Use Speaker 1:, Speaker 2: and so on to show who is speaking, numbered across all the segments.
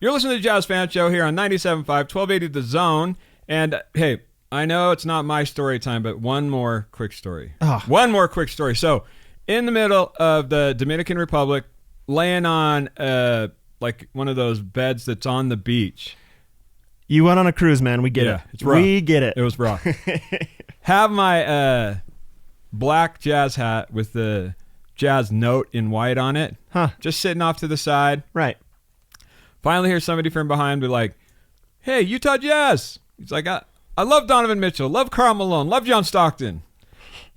Speaker 1: You're listening to the Jazz Fan Show here on 97.5, 1280 The Zone. And hey, I know it's not my story time, but one more quick story. One more quick story. So, in the middle of the Dominican Republic, laying on like one of those beds that's on the beach.
Speaker 2: You went on a cruise, man. We get it.
Speaker 1: It's rough.
Speaker 2: We get it.
Speaker 1: It was rough. Have my black Jazz hat with the Jazz note in white on it. Just sitting off to the side.
Speaker 2: Right.
Speaker 1: Finally hear somebody from behind be like, hey, Utah Jazz. He's like, I love Donovan Mitchell, love Karl Malone, love John Stockton.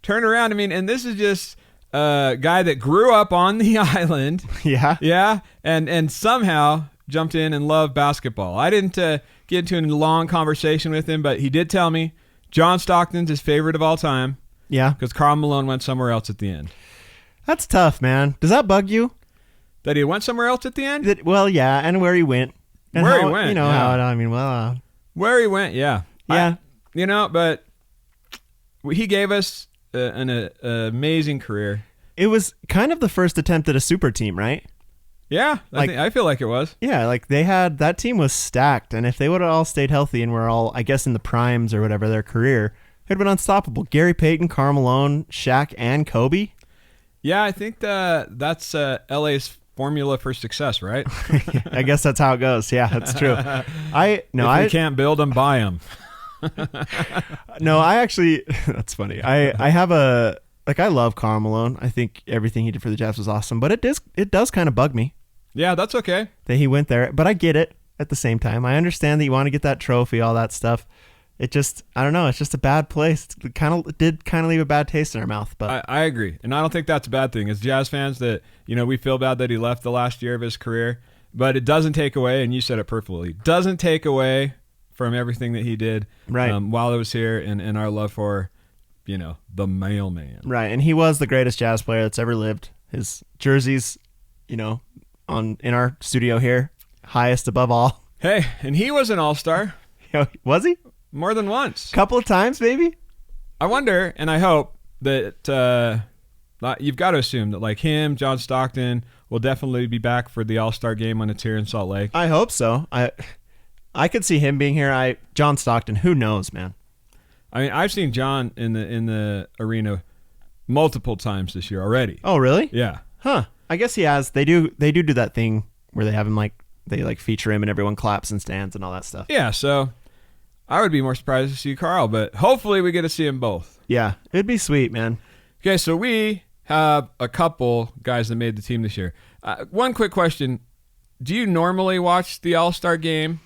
Speaker 1: Turn around, and this is just a guy that grew up on the island.
Speaker 2: Yeah.
Speaker 1: Yeah, and somehow jumped in and loved basketball. I didn't get into a long conversation with him, but he did tell me John Stockton's his favorite of all time.
Speaker 2: Yeah.
Speaker 1: Because Karl Malone went somewhere else at the end.
Speaker 2: That's tough, man. Does that bug you?
Speaker 1: That he went somewhere else at the end?
Speaker 2: Well, yeah, and where he went. And
Speaker 1: where
Speaker 2: how,
Speaker 1: he went,
Speaker 2: you know,
Speaker 1: yeah. Where he went, yeah.
Speaker 2: Yeah.
Speaker 1: But he gave us an amazing career.
Speaker 2: It was kind of the first attempt at a super team, right?
Speaker 1: Yeah, I feel like it was.
Speaker 2: Yeah, like that team was stacked, and if they would have all stayed healthy and were all, I guess, in the primes or whatever their career, it would have been unstoppable. Gary Payton, Karl Malone, Shaq, and Kobe.
Speaker 1: Yeah, I think that's LA's formula for success, right?
Speaker 2: I guess that's how it goes. Yeah, that's true.
Speaker 1: If you can't build them, buy them.
Speaker 2: No, I actually, that's funny. I have I love Karl Malone. I think everything he did for the Jazz was awesome, but it does kind of bug me.
Speaker 1: Yeah, that's okay.
Speaker 2: That he went there, but I get it at the same time. I understand that you want to get that trophy, all that stuff. It just, I don't know. It's just a bad place. It did leave a bad taste in our mouth. But
Speaker 1: I agree. And I don't think that's a bad thing. As Jazz fans that, we feel bad that he left the last year of his career, but it doesn't take away, and you said it perfectly, doesn't take away from everything that he did while he was here and our love for, the mailman.
Speaker 2: Right. And he was the greatest Jazz player that's ever lived. His jerseys, in our studio here, highest above all.
Speaker 1: Hey, and he was an all-star.
Speaker 2: Was he?
Speaker 1: More than once.
Speaker 2: Couple of times, maybe?
Speaker 1: I wonder, and I hope that you've got to assume that like him, John Stockton, will definitely be back for the All-Star game when it's here in Salt Lake.
Speaker 2: I hope so. I could see him being here. John Stockton, who knows, man?
Speaker 1: I mean, I've seen John in the arena multiple times this year already.
Speaker 2: Oh, really?
Speaker 1: Yeah.
Speaker 2: Huh. I guess he has. They do that thing where they have him they feature him and everyone claps and stands and all that stuff.
Speaker 1: Yeah, so I would be more surprised to see Karl, but hopefully we get to see them both.
Speaker 2: Yeah, it'd be sweet, man.
Speaker 1: Okay, so we have a couple guys that made the team this year. One quick question. Do you normally watch the All-Star game?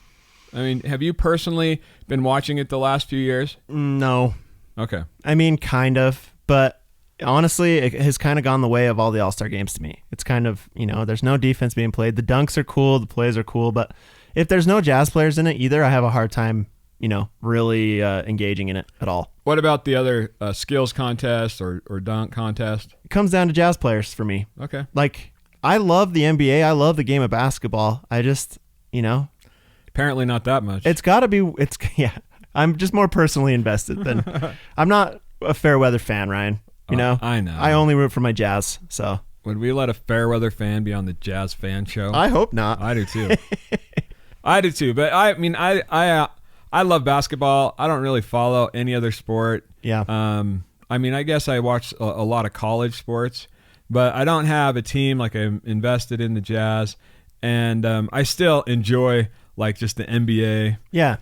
Speaker 1: I mean, have you personally been watching it the last few years?
Speaker 2: No.
Speaker 1: Okay.
Speaker 2: I mean, kind of, but honestly, it has kind of gone the way of all the All-Star games to me. It's kind of, there's no defense being played. The dunks are cool, the plays are cool, but if there's no Jazz players in it either, I have a hard time really engaging in it at all.
Speaker 1: What about the other skills contest or dunk contest?
Speaker 2: It comes down to Jazz players for me.
Speaker 1: Okay.
Speaker 2: I love the NBA. I love the game of basketball. I just,
Speaker 1: Apparently not that much.
Speaker 2: It's got to be, I'm just more personally invested than, I'm not a fair weather fan, Ryan. I know. I only root for my Jazz, so.
Speaker 1: Would we let a fair weather fan be on the Jazz Fan Show?
Speaker 2: I hope not.
Speaker 1: I do too. I do too. But I mean, I love basketball. I don't really follow any other sport.
Speaker 2: Yeah.
Speaker 1: I mean, I guess I watch a lot of college sports, but I don't have a team. I'm invested in the Jazz, and I still enjoy just the NBA.
Speaker 2: Yeah.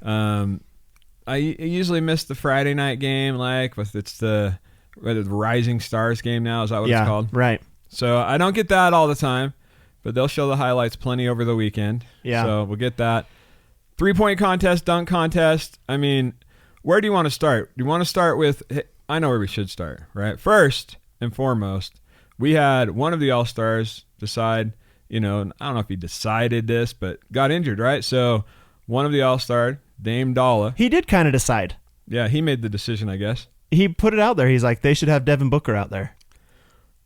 Speaker 1: I usually miss the Friday night game, it's the Rising Stars game now. Is that what it's called?
Speaker 2: Right.
Speaker 1: So I don't get that all the time, but they'll show the highlights plenty over the weekend.
Speaker 2: Yeah.
Speaker 1: So we'll get that. 3-point contest, dunk contest. I mean, where do you want to start? Do you want to start with, I know where we should start, right? First and foremost, we had one of the All-Stars decide, I don't know if he decided this, but got injured, right? So one of the All-Star, Dame Dolla.
Speaker 2: He did kind of decide.
Speaker 1: Yeah, he made the decision, I guess.
Speaker 2: He put it out there. He's like, they should have Devin Booker out there.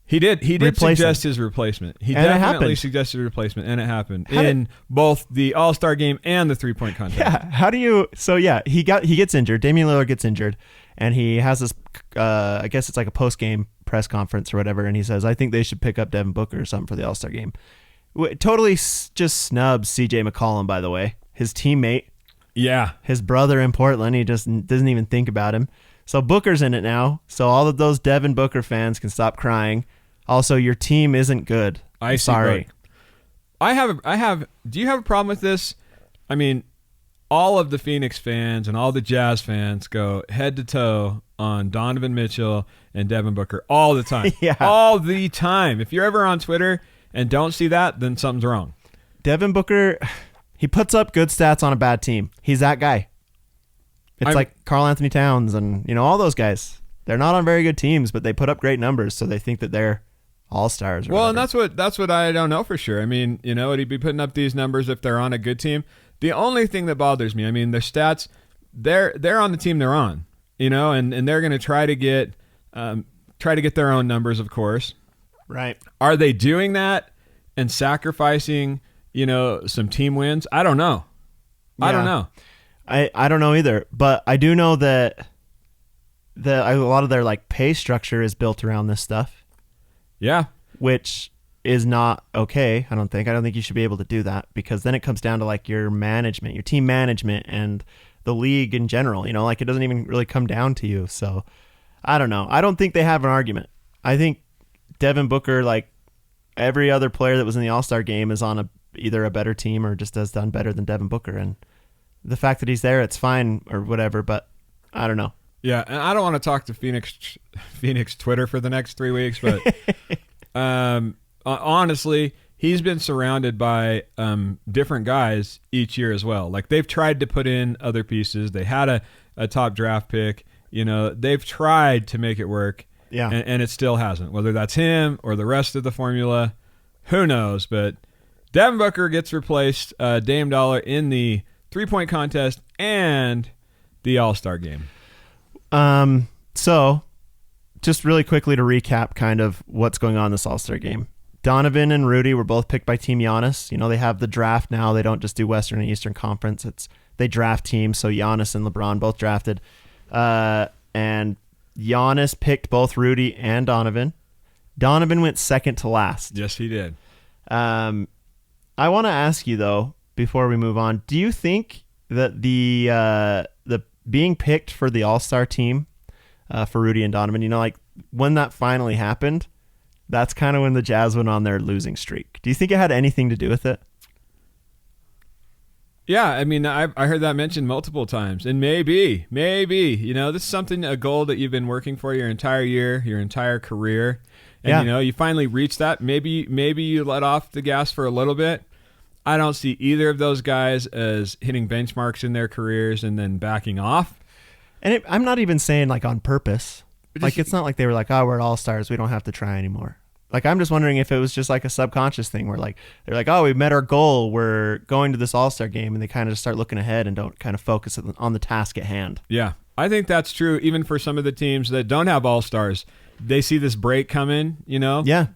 Speaker 1: He did suggest his replaplement. He definitely suggested a replacement, and it happened in both the All-Star game and the 3-point contest.
Speaker 2: Yeah. How do you? So yeah, he gets injured. Damian Lillard gets injured, and he has this. I guess it's like a post-game press conference or whatever, and he says, "I think they should pick up Devin Booker or something for the All-Star game," Totally just snubs CJ McCollum, by the way. His teammate.
Speaker 1: Yeah.
Speaker 2: His brother in Portland. He just doesn't even think about him. So Booker's in it now. So all of those Devin Booker fans can stop crying. Also, your team isn't good. I'm sorry.
Speaker 1: Do you have a problem with this? I mean, all of the Phoenix fans and all the Jazz fans go head to toe on Donovan Mitchell and Devin Booker all the time.
Speaker 2: Yeah.
Speaker 1: All the time. If you're ever on Twitter and don't see that, then something's wrong.
Speaker 2: Devin Booker, he puts up good stats on a bad team. He's that guy. It's like Karl Anthony Towns and, all those guys. They're not on very good teams, but they put up great numbers, so they think that they're all-stars.
Speaker 1: Well, and that's what I don't know for sure. I mean, would he be putting up these numbers if they're on a good team? The only thing that bothers me, I mean, their stats, they're on the team they're on, and they're going to try to get their own numbers, of course.
Speaker 2: Right.
Speaker 1: Are they doing that and sacrificing, some team wins? I don't know.
Speaker 2: Yeah.
Speaker 1: I don't know.
Speaker 2: I don't know either, but I do know that a lot of their pay structure is built around this stuff.
Speaker 1: Yeah.
Speaker 2: Which is not okay, I don't think. I don't think you should be able to do that, because then it comes down to your management, your team management, and the league in general. It doesn't even really come down to you. So I don't know. I don't think they have an argument. I think Devin Booker, like every other player that was in the All-Star game, is on either a better team or just has done better than Devin Booker. And the fact that he's there, it's fine or whatever, but I don't know.
Speaker 1: Yeah, and I don't want to talk to Phoenix Twitter for the next 3 weeks, but honestly, he's been surrounded by different guys each year as well. They've tried to put in other pieces. They had a top draft pick. They've tried to make it work, and it still hasn't. Whether that's him or the rest of the formula, who knows? But Devin Booker gets replaced, Dame Dollar, in the three-point contest and the All-Star game.
Speaker 2: So just really quickly to recap kind of what's going on in this All-Star game. Donovan and Rudy were both picked by Team Giannis. They have the draft now. They don't just do Western and Eastern Conference. They draft teams. So Giannis and LeBron both drafted. And Giannis picked both Rudy and Donovan. Donovan went second to last.
Speaker 1: Yes, he did.
Speaker 2: I want to ask you, though, before we move on, do you think that the being picked for the All-Star team for Rudy and Donovan, when that finally happened, that's kind of when the Jazz went on their losing streak. Do you think it had anything to do with it?
Speaker 1: Yeah, I mean, I heard that mentioned multiple times, and maybe, this is a goal that you've been working for your entire year, your entire career, and you finally reached that. Maybe you let off the gas for a little bit. I don't see either of those guys as hitting benchmarks in their careers and then backing off.
Speaker 2: And I'm not even saying on purpose. It's not like they were we're all-stars, we don't have to try anymore. I'm just wondering if it was just a subconscious thing where they're we've met our goal, we're going to this All-Star game, and they kind of just start looking ahead and don't kind of focus on the task at hand.
Speaker 1: Yeah, I think that's true even for some of the teams that don't have All-Stars. They see this break coming,
Speaker 2: Yeah.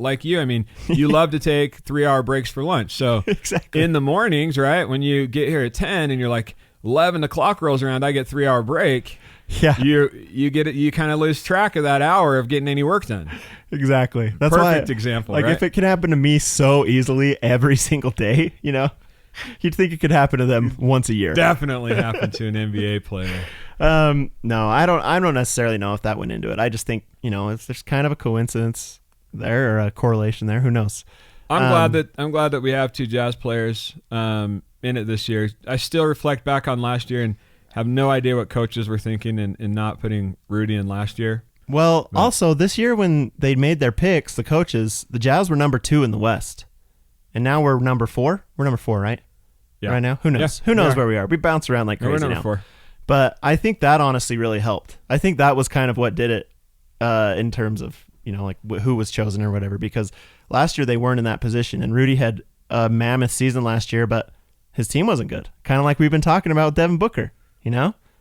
Speaker 1: Like you, I mean, you love to take 3-hour breaks for lunch. So
Speaker 2: exactly.
Speaker 1: In the mornings, right, when you get here at 10 and you're 11, the clock rolls around, I get 3-hour break.
Speaker 2: Yeah.
Speaker 1: You get it. You kind of lose track of that hour of getting any work done.
Speaker 2: Exactly. That's
Speaker 1: perfect example. Right?
Speaker 2: If it can happen to me so easily every single day, you'd think it could happen to them once a year.
Speaker 1: Definitely happen to an NBA player.
Speaker 2: No, I don't necessarily know if that went into it. I just think there's kind of a coincidence there or a correlation there. Who knows?
Speaker 1: I'm glad that we have two Jazz players in it this year. I still reflect back on last year and have no idea what coaches were thinking in not putting Rudy in last year.
Speaker 2: Well, also this year when they made their picks, the coaches, the Jazz were number 2 in the West, and now we're number 4. We're number 4, right?
Speaker 1: Yeah.
Speaker 2: Right now, who knows? Who knows where we are? We bounce around like crazy
Speaker 1: we're number
Speaker 2: now.
Speaker 1: 4.
Speaker 2: But I think that honestly really helped. I think that was kind of what did it in terms of who was chosen or whatever. Because last year they weren't in that position, and Rudy had a mammoth season last year, but his team wasn't good. Kind of like we've been talking about with Devin Booker.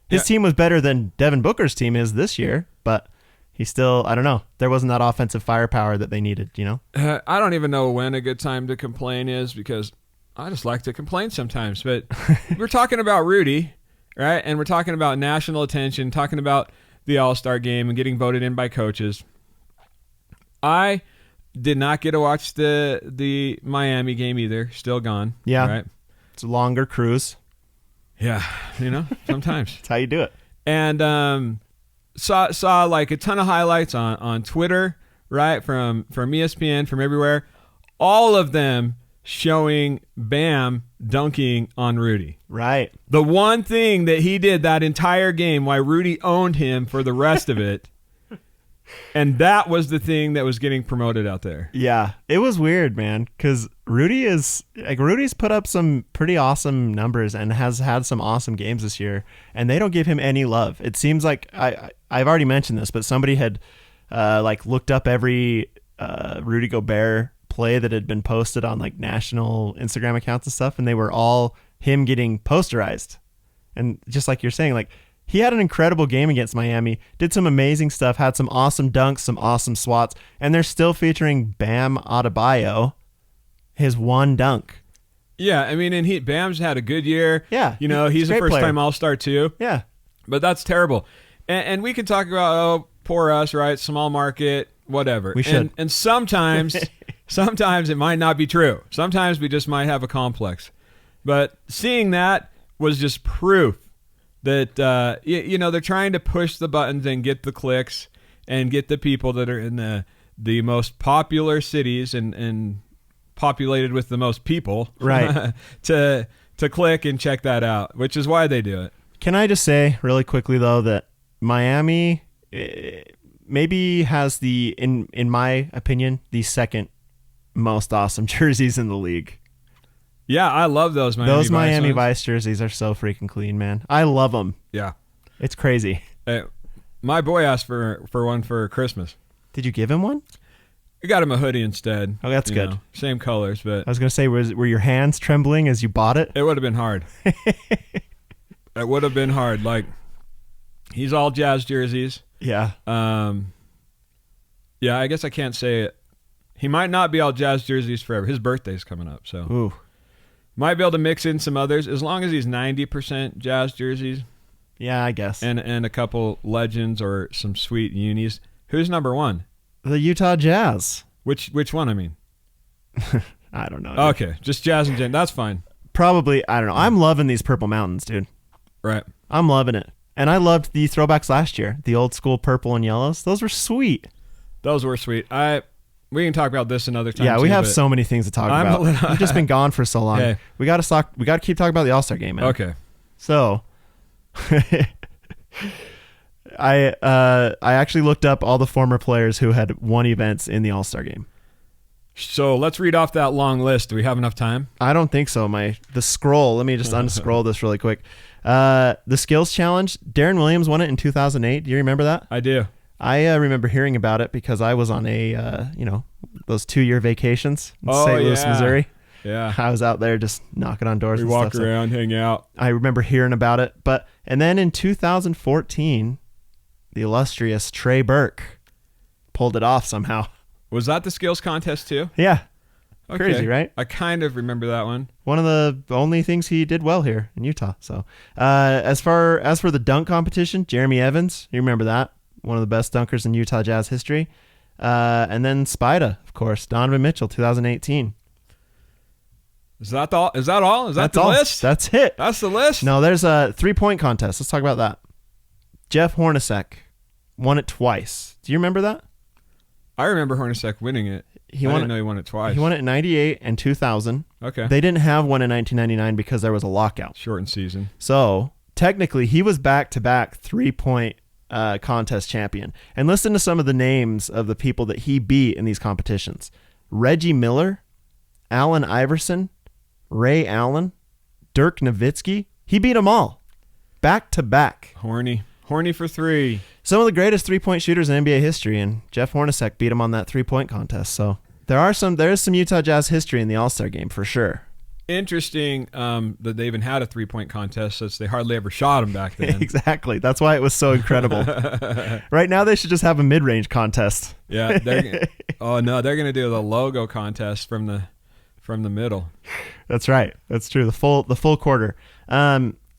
Speaker 2: His team was better than Devin Booker's team is this year, but he still, I don't know. There wasn't that offensive firepower that they needed,
Speaker 1: I don't even know when a good time to complain is, because I just like to complain sometimes. But we're talking about Rudy, right? And we're talking about national attention, talking about the All-Star game and getting voted in by coaches. I Did not get to watch the Miami game either. Still gone.
Speaker 2: Yeah.
Speaker 1: Right.
Speaker 2: It's a longer cruise.
Speaker 1: Yeah. Sometimes.
Speaker 2: That's how you do it.
Speaker 1: And saw like a ton of highlights on Twitter, right? From ESPN, from everywhere. All of them showing Bam dunking on Rudy.
Speaker 2: Right.
Speaker 1: The one thing that he did that entire game, why Rudy owned him for the rest of it. And that was the thing that was getting promoted out there.
Speaker 2: Yeah, it was weird, man, because Rudy's put up some pretty awesome numbers and has had some awesome games this year, and they don't give him any love. It seems like I've already mentioned this, but somebody had looked up every Rudy Gobert play that had been posted on like national Instagram accounts and stuff, and they were all him getting posterized. And just like you're saying, like, he had an incredible game against Miami, did some amazing stuff, had some awesome dunks, some awesome swats, and they're still featuring Bam Adebayo, his one dunk.
Speaker 1: Yeah, I mean, and Bam's had a good year.
Speaker 2: Yeah.
Speaker 1: He's a first-time All-Star too.
Speaker 2: Yeah.
Speaker 1: But that's terrible. And we can talk about, poor us, right? Small market, whatever.
Speaker 2: We should.
Speaker 1: And sometimes it might not be true. Sometimes we just might have a complex. But seeing that was just proof that they're trying to push the buttons and get the clicks and get the people that are in the most popular cities and populated with the most people,
Speaker 2: right?
Speaker 1: to click and check that out, which is why they do it.
Speaker 2: Can I just say really quickly though that Miami maybe has in my opinion, the second most awesome jerseys in the league.
Speaker 1: Yeah, I love those Miami
Speaker 2: Vice jerseys are so freaking clean, man. I love them.
Speaker 1: Yeah.
Speaker 2: It's crazy.
Speaker 1: My boy asked for one for Christmas.
Speaker 2: Did you give him one?
Speaker 1: I got him a hoodie instead.
Speaker 2: Oh, that's good.
Speaker 1: Same colors, but
Speaker 2: I was going to say, were your hands trembling as you bought it?
Speaker 1: It would have been hard. It would have been hard. Like, he's all Jazz jerseys.
Speaker 2: Yeah.
Speaker 1: Yeah, I guess I can't say it. He might not be all Jazz jerseys forever. His birthday's coming up, so.
Speaker 2: Ooh.
Speaker 1: Might be able to mix in some others as long as he's 90% Jazz jerseys.
Speaker 2: Yeah, I guess.
Speaker 1: And a couple legends or some sweet unis. Who's number one?
Speaker 2: The Utah Jazz.
Speaker 1: Which one, I mean?
Speaker 2: I don't know. Dude.
Speaker 1: Okay, just Jazz and Jen. That's fine.
Speaker 2: Probably, I don't know. I'm loving these Purple Mountains, dude.
Speaker 1: Right.
Speaker 2: I'm loving it. And I loved the throwbacks last year. The old school purple and yellows. Those were sweet.
Speaker 1: Those were sweet. We can talk about this another time.
Speaker 2: Yeah, we have so many things to talk about. We've just been gone for so long.
Speaker 1: Hey.
Speaker 2: We got to keep talking about the All-Star game, man.
Speaker 1: Okay.
Speaker 2: So, I actually looked up all the former players who had won events in the All-Star game.
Speaker 1: So let's read off that long list. Do we have enough time?
Speaker 2: I don't think so. The scroll. Let me just unscroll this really quick. The skills challenge. Darren Williams won it in 2008. Do you remember that?
Speaker 1: I do.
Speaker 2: I remember hearing about it because I was on those 2-year vacations in St. Louis, Missouri.
Speaker 1: Yeah.
Speaker 2: I was out there just knocking on doors.
Speaker 1: We walk around, hang out.
Speaker 2: I remember hearing about it. And then in 2014, the illustrious Trey Burke pulled it off somehow.
Speaker 1: Was that the skills contest too?
Speaker 2: Yeah.
Speaker 1: Okay.
Speaker 2: Crazy, right?
Speaker 1: I kind of remember that one.
Speaker 2: One of the only things he did well here in Utah. So, as for the dunk competition, Jeremy Evans, you remember that? One of the best dunkers in Utah Jazz history. And then Spida, of course, Donovan Mitchell, 2018.
Speaker 1: Is that all? Is that the
Speaker 2: all.
Speaker 1: list?
Speaker 2: That's it.
Speaker 1: That's the list?
Speaker 2: No, there's a 3-point contest. Let's talk about that. Jeff Hornacek won it twice. Do you remember that?
Speaker 1: I remember Hornacek winning it. I didn't know he won it twice.
Speaker 2: He won it in 98 and 2000.
Speaker 1: Okay.
Speaker 2: They didn't have one in 1999 because there was a lockout.
Speaker 1: Shortened season.
Speaker 2: So, technically, he was back-to-back 3-point contest champion. And listen to some of the names of the people that he beat in these competitions. Reggie Miller, Allen Iverson, Ray Allen, Dirk Nowitzki. He beat them all. Back-to-back.
Speaker 1: Horny for three.
Speaker 2: Some of the greatest 3-point shooters in NBA history, and Jeff Hornacek beat him on that 3-point contest. So there is some Utah Jazz history in the All-Star game for sure.
Speaker 1: Interesting that they even had a 3-point contest since they hardly ever shot him back then.
Speaker 2: Exactly. That's why it was so incredible. Right now they should just have a mid-range contest.
Speaker 1: Yeah. They're going to do the logo contest from the middle.
Speaker 2: That's right. That's true. The full quarter.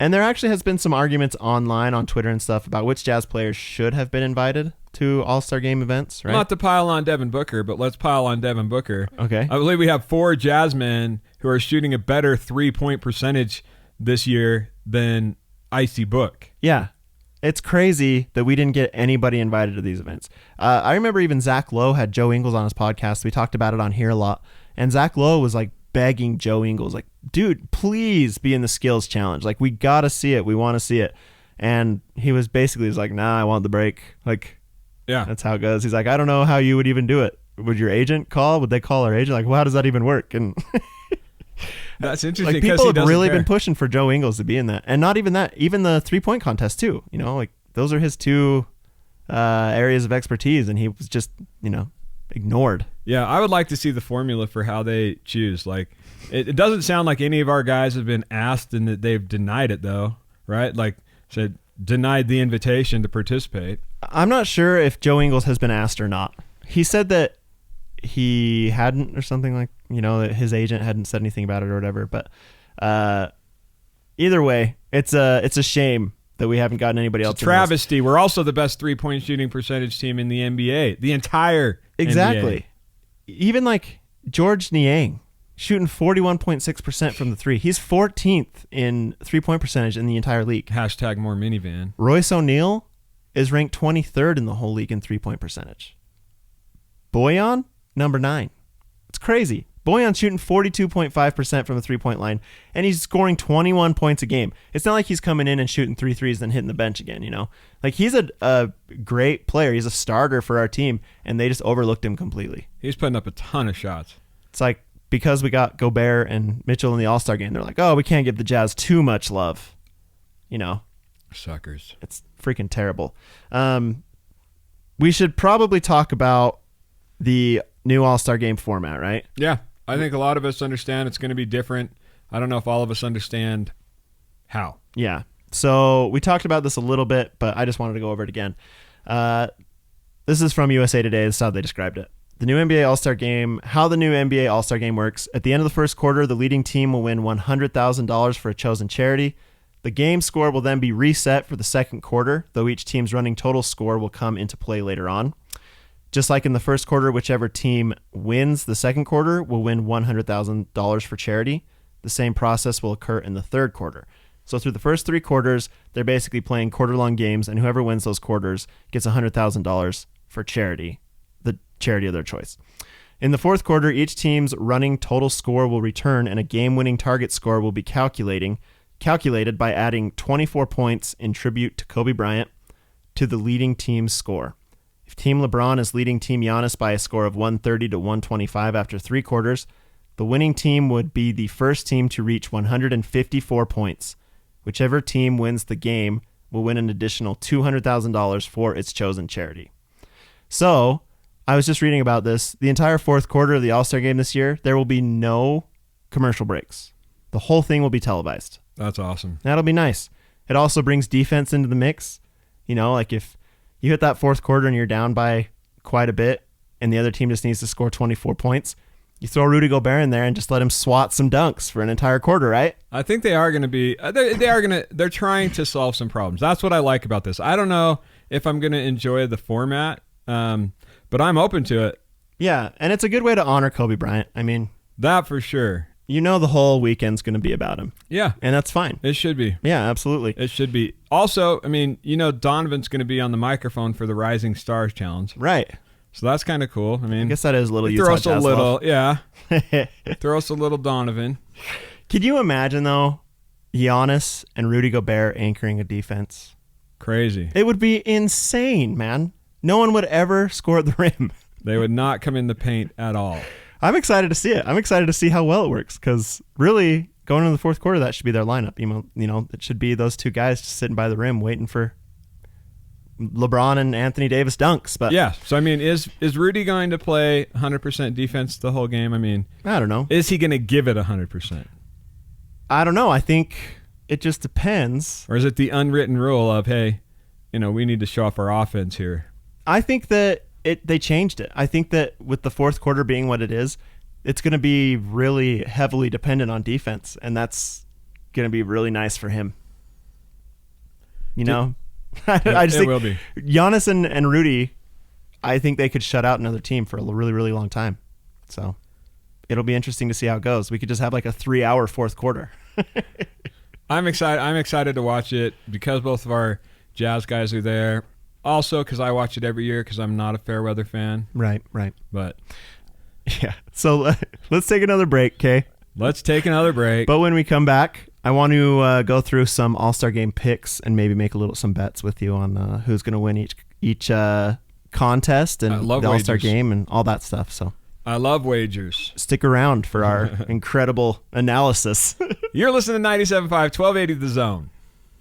Speaker 2: And there actually has been some arguments online on Twitter and stuff about which Jazz players should have been invited 2 All-Star game events, right?
Speaker 1: Not to pile on Devin Booker, but let's pile on Devin Booker.
Speaker 2: Okay.
Speaker 1: I believe we have 4 Jazzmen who are shooting a better 3-point percentage this year than Icy Book.
Speaker 2: Yeah. It's crazy that we didn't get anybody invited to these events. I remember even Zach Lowe had Joe Ingles on his podcast. We talked about it on here a lot. And Zach Lowe was like begging Joe Ingles, like, dude, please be in the skills challenge. Like, we got to see it. We want to see it. And he was basically like, nah, I want the break. Like,
Speaker 1: yeah,
Speaker 2: that's how it goes. He's like, I don't know how you would even do it. Would your agent call? Would they call our agent? Like, well, how does that even work? And
Speaker 1: that's interesting.
Speaker 2: Like, people have really been pushing for Joe Ingles to be in that. And not even that, even the 3-point contest too. You know, like those are his 2 areas of expertise, and he was just, you know, ignored.
Speaker 1: Yeah, I would like to see the formula for how they choose. Like, it doesn't sound like any of our guys have been asked and that they've denied it, though, right? Like, said denied the invitation to participate.
Speaker 2: I'm not sure if Joe Ingles has been asked or not. He said that he hadn't, or something, like, you know, that his agent hadn't said anything about it or whatever. But either way, it's a shame that we haven't gotten anybody else.
Speaker 1: It's a travesty. We're also the best 3-point shooting percentage team in the NBA. The entire
Speaker 2: exactly.
Speaker 1: NBA.
Speaker 2: Even like George Niang shooting 41.6% from the 3. He's 14th in 3-point percentage in the entire league.
Speaker 1: Hashtag more minivan.
Speaker 2: Royce O'Neal is ranked 23rd in the whole league in 3-point percentage. Bojan, number 9. It's crazy. Bojan's shooting 42.5% from the 3-point line, and he's scoring 21 points a game. It's not like he's coming in and shooting 3 threes, then hitting the bench again, you know? Like, he's a great player. He's a starter for our team, and they just overlooked him completely.
Speaker 1: He's putting up a ton of shots.
Speaker 2: It's like, because we got Gobert and Mitchell in the All-Star game, they're like, oh, we can't give the Jazz too much love. You know?
Speaker 1: Suckers.
Speaker 2: It's freaking terrible. We should probably talk about the new All-Star game format, right?
Speaker 1: Yeah. I think a lot of us understand it's going to be different. I don't know if all of us understand how.
Speaker 2: Yeah. So we talked about this a little bit, but I just wanted to go over it again. This is from USA Today. This is how they described it. The new NBA All-Star Game, how the new NBA All-Star Game works. At the end of the first quarter, the leading team will win $100,000 for a chosen charity. The game score will then be reset for the second quarter, though each team's running total score will come into play later on. Just like in the first quarter, whichever team wins the second quarter will win $100,000 for charity. The same process will occur in the third quarter. So through the first 3 quarters, they're basically playing quarter-long games, and whoever wins those quarters gets $100,000 for charity, the charity of their choice. In the fourth quarter, each team's running total score will return, and a game-winning target score will be calculated by adding 24 points in tribute to Kobe Bryant to the leading team's score. If Team LeBron is leading Team Giannis by a score of 130 to 125 after 3 quarters, the winning team would be the first team to reach 154 points. Whichever team wins the game will win an additional $200,000 for its chosen charity. So, I was just reading about this. The entire fourth quarter of the All-Star Game this year, there will be no commercial breaks. The whole thing will be televised.
Speaker 1: That's awesome.
Speaker 2: That'll be nice. It also brings defense into the mix. You know, like if you hit that fourth quarter and you're down by quite a bit and the other team just needs to score 24 points, you throw Rudy Gobert in there and just let him swat some dunks for an entire quarter, right?
Speaker 1: I think they are going to be, they're trying to solve some problems. That's what I like about this. I don't know if I'm going to enjoy the format, but I'm open to it.
Speaker 2: Yeah, and it's a good way to honor Kobe Bryant. I mean,
Speaker 1: that for sure.
Speaker 2: You know the whole weekend's going to be about him.
Speaker 1: Yeah.
Speaker 2: And that's fine.
Speaker 1: It should be.
Speaker 2: Yeah, absolutely.
Speaker 1: It should be. Also, I mean, you know, Donovan's going to be on the microphone for the Rising Stars Challenge.
Speaker 2: Right.
Speaker 1: So that's kind of cool. I mean,
Speaker 2: I guess that is a little Utah
Speaker 1: throw us a
Speaker 2: Jazz
Speaker 1: little,
Speaker 2: love.
Speaker 1: yeah. Throw us a little Donovan.
Speaker 2: Could you imagine, though, Giannis and Rudy Gobert anchoring a defense?
Speaker 1: Crazy.
Speaker 2: It would be insane, man. No one would ever score at the rim.
Speaker 1: They would not come in the paint at all.
Speaker 2: I'm excited to see it. I'm excited to see how well it works because really going into the fourth quarter, that should be their lineup. You know, it should be those two guys just sitting by the rim waiting for LeBron and Anthony Davis dunks. But
Speaker 1: yeah, so I mean, is Rudy going to play 100% defense the whole game? I mean,
Speaker 2: I don't know.
Speaker 1: Is he going to give it 100%?
Speaker 2: I don't know. I think it just depends.
Speaker 1: Or is it the unwritten rule of, hey, you know, we need to show off our offense here?
Speaker 2: I think that they changed it. I think that with the fourth quarter being what it is, it's going to be really heavily dependent on defense, and that's going to be really nice for him. You know? I just think
Speaker 1: will be.
Speaker 2: Giannis and Rudy I think they could shut out another team for a really, really long time. So it'll be interesting to see how it goes. We could just have like a 3-hour fourth quarter.
Speaker 1: I'm excited. I'm excited to watch it because both of our Jazz guys are there. Also, because I watch it every year because I'm not a fair weather fan.
Speaker 2: Right.
Speaker 1: But
Speaker 2: yeah. So let's take another break, okay?
Speaker 1: Let's take another break.
Speaker 2: But when we come back, I want to go through some All-Star Game picks and maybe make some bets with you on who's going to win each contest and the All-Star Game and all that stuff. So
Speaker 1: I love wagers.
Speaker 2: Stick around for our incredible analysis.
Speaker 1: You're listening to 97.5, 1280 The Zone.